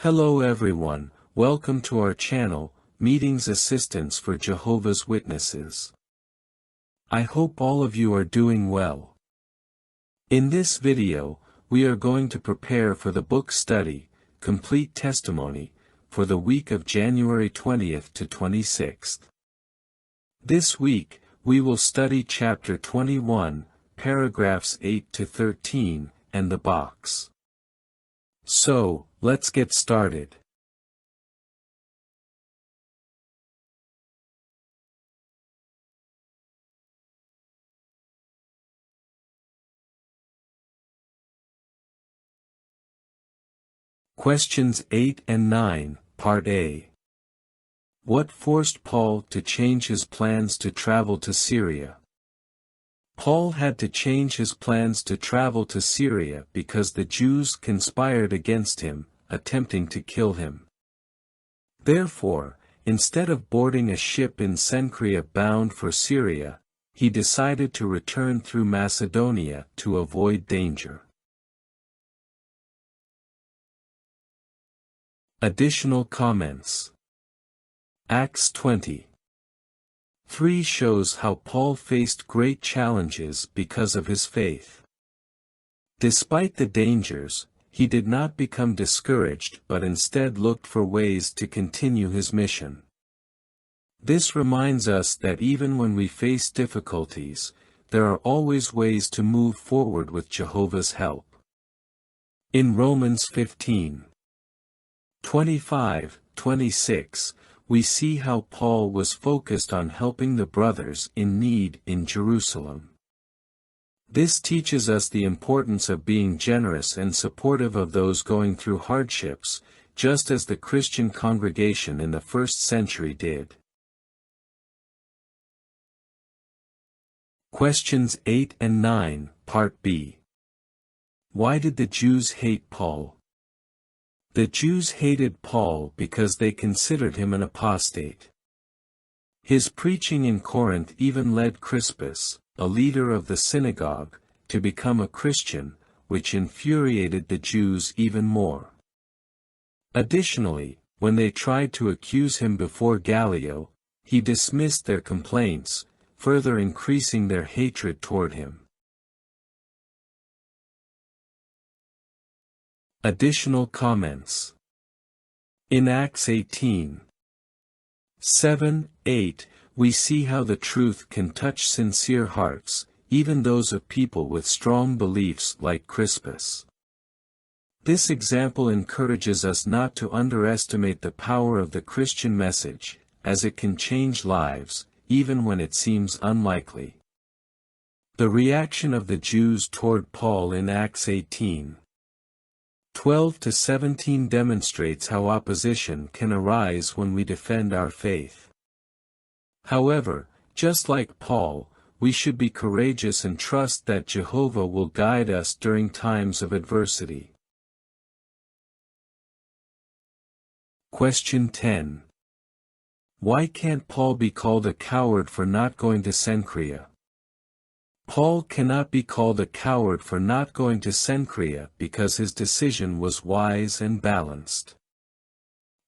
Hello everyone, welcome to our channel, Meetings Assistance for Jehovah's Witnesses. I hope all of you are doing well. In this video, we are going to prepare for the book study, Complete Testimony, for the week of January 20th to 26th. This week, we will study chapter 21, paragraphs 8 to 13, and the box. So, let's get started. Questions 8 and 9, Part A. What forced Paul to change his plans to travel to Syria? Paul had to change his plans to travel to Syria because the Jews conspired against him, attempting to kill him. Therefore, instead of boarding a ship in Cenchrea bound for Syria, he decided to return through Macedonia to avoid danger. Additional comments. Acts 20:3 shows how Paul faced great challenges because of his faith. Despite the dangers, he did not become discouraged but instead looked for ways to continue his mission. This reminds us that even when we face difficulties, there are always ways to move forward with Jehovah's help. In Romans 15:25-26, we see how Paul was focused on helping the brothers in need in Jerusalem. This teaches us the importance of being generous and supportive of those going through hardships, just as the Christian congregation in the first century did. Questions 8 and 9, Part B. Why did the Jews hate Paul? The Jews hated Paul because they considered him an apostate. His preaching in Corinth even led Crispus, a leader of the synagogue, to become a Christian, which infuriated the Jews even more. Additionally, when they tried to accuse him before Gallio, he dismissed their complaints, further increasing their hatred toward him. Additional comments. In Acts 18:7-8, we see how the truth can touch sincere hearts, even those of people with strong beliefs like Crispus. This example encourages us not to underestimate the power of the Christian message, as it can change lives, even when it seems unlikely. The reaction of the Jews toward Paul in Acts 18:12-17 demonstrates how opposition can arise when we defend our faith. However, just like Paul, we should be courageous and trust that Jehovah will guide us during times of adversity. Question 10. Why can't Paul be called a coward for not going to Cenchrea? Paul cannot be called a coward for not going to Cenchrea because his decision was wise and balanced.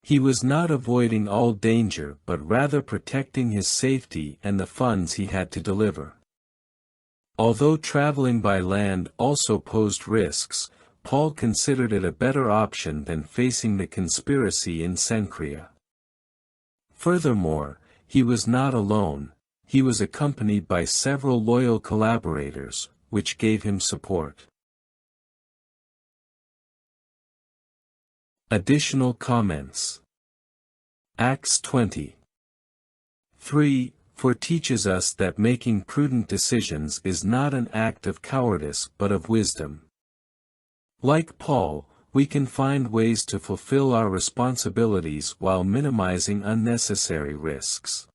He was not avoiding all danger but rather protecting his safety and the funds he had to deliver. Although traveling by land also posed risks, Paul considered it a better option than facing the conspiracy in Cenchrea. Furthermore, he was not alone. He was accompanied by several loyal collaborators, which gave him support. Additional comments. Acts 20:3 teaches us that making prudent decisions is not an act of cowardice but of wisdom. Like Paul, we can find ways to fulfill our responsibilities while minimizing unnecessary risks.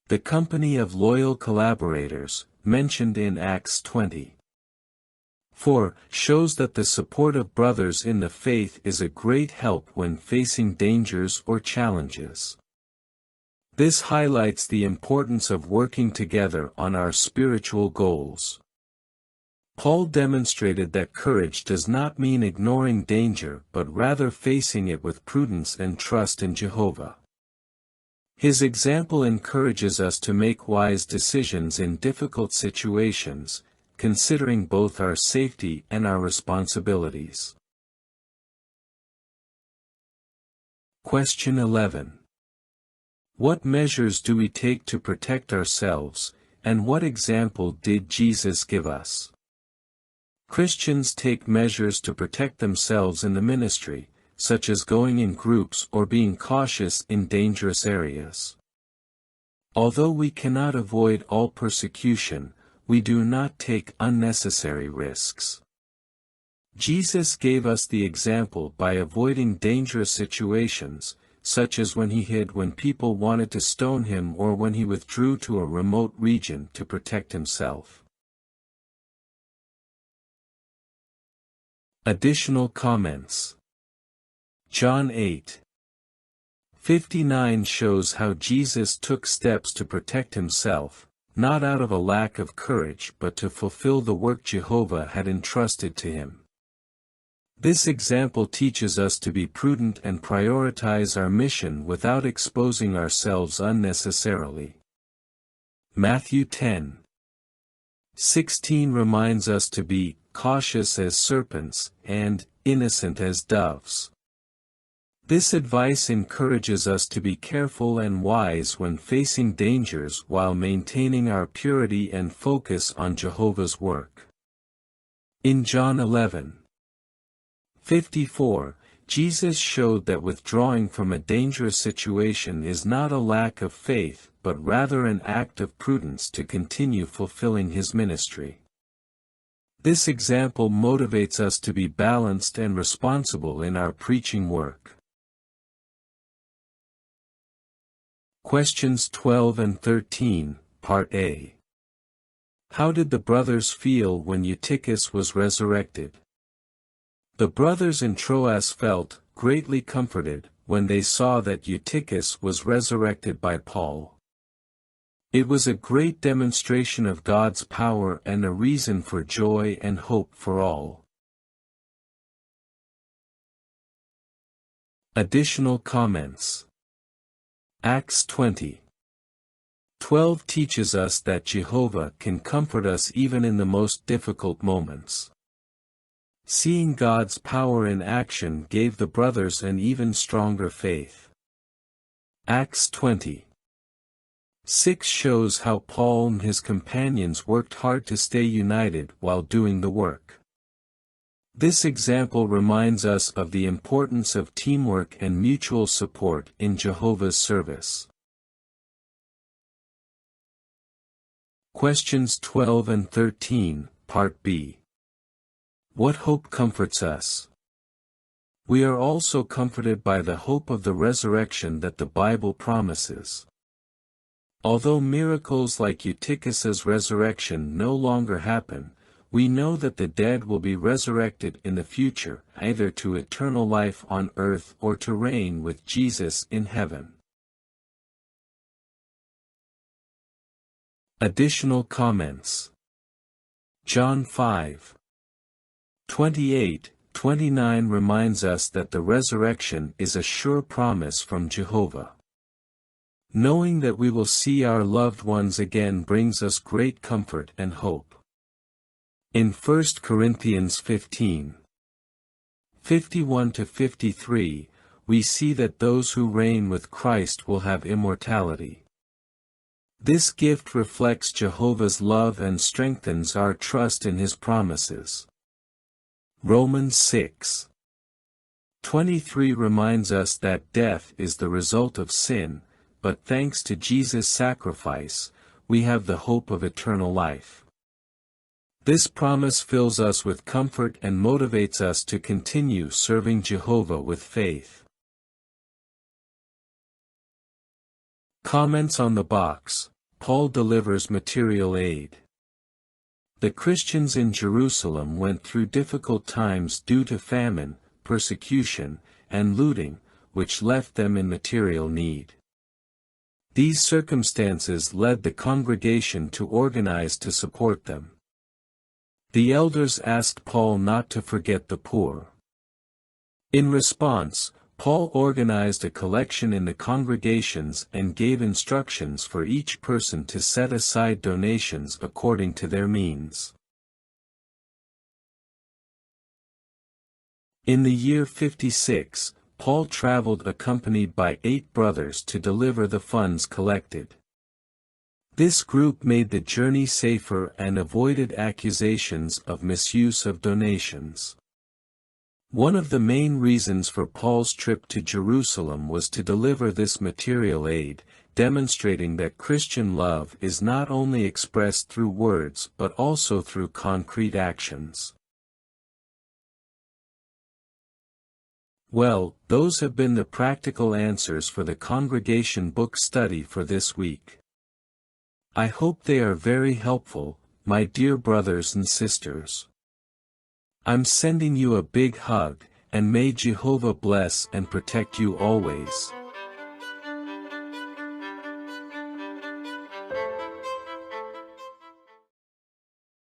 The company of loyal collaborators, mentioned in Acts 20:4, shows that the support of brothers in the faith is a great help when facing dangers or challenges. This highlights the importance of working together on our spiritual goals. Paul demonstrated that courage does not mean ignoring danger but rather facing it with prudence and trust in Jehovah. His example encourages us to make wise decisions in difficult situations, considering both our safety and our responsibilities. Question 11. What measures do we take to protect ourselves, and what example did Jesus give us? Christians take measures to protect themselves in the ministry, such as going in groups or being cautious in dangerous areas. Although we cannot avoid all persecution, we do not take unnecessary risks. Jesus gave us the example by avoiding dangerous situations, such as when he hid when people wanted to stone him or when he withdrew to a remote region to protect himself. Additional comments. John 8:59 shows how Jesus took steps to protect himself, not out of a lack of courage but to fulfill the work Jehovah had entrusted to him. This example teaches us to be prudent and prioritize our mission without exposing ourselves unnecessarily. Matthew 10:16 reminds us to be cautious as serpents and innocent as doves. This advice encourages us to be careful and wise when facing dangers while maintaining our purity and focus on Jehovah's work. In John 11:54, Jesus showed that withdrawing from a dangerous situation is not a lack of faith but rather an act of prudence to continue fulfilling his ministry. This example motivates us to be balanced and responsible in our preaching work. Questions 12 and 13, Part A. How did the brothers feel when Eutychus was resurrected? The brothers in Troas felt greatly comforted when they saw that Eutychus was resurrected by Paul. It was a great demonstration of God's power and a reason for joy and hope for all. Additional comments. Acts 20:12 teaches us that Jehovah can comfort us even in the most difficult moments. Seeing God's power in action gave the brothers an even stronger faith. Acts 20:6 shows how Paul and his companions worked hard to stay united while doing the work. This example reminds us of the importance of teamwork and mutual support in Jehovah's service. Questions 12 and 13, Part B. What hope comforts us? We are also comforted by the hope of the resurrection that the Bible promises. Although miracles like Eutychus's resurrection no longer happen, we know that the dead will be resurrected in the future, either to eternal life on earth or to reign with Jesus in heaven. Additional comments. John 5:28-29 reminds us that the resurrection is a sure promise from Jehovah. Knowing that we will see our loved ones again brings us great comfort and hope. In 1 Corinthians 15:51-53, we see that those who reign with Christ will have immortality. This gift reflects Jehovah's love and strengthens our trust in his promises. Romans 6:23 reminds us that death is the result of sin, but thanks to Jesus' sacrifice, we have the hope of eternal life. This promise fills us with comfort and motivates us to continue serving Jehovah with faith. Comments on the box. Paul delivers material aid. The Christians in Jerusalem went through difficult times due to famine, persecution, and looting, which left them in material need. These circumstances led the congregation to organize to support them. The elders asked Paul not to forget the poor. In response, Paul organized a collection in the congregations and gave instructions for each person to set aside donations according to their means. In the year 56, Paul traveled accompanied by 8 brothers to deliver the funds collected. This group made the journey safer and avoided accusations of misuse of donations. One of the main reasons for Paul's trip to Jerusalem was to deliver this material aid, demonstrating that Christian love is not only expressed through words but also through concrete actions. Well, those have been the practical answers for the congregation book study for this week. I hope they are very helpful, my dear brothers and sisters. I'm sending you a big hug, and may Jehovah bless and protect you always.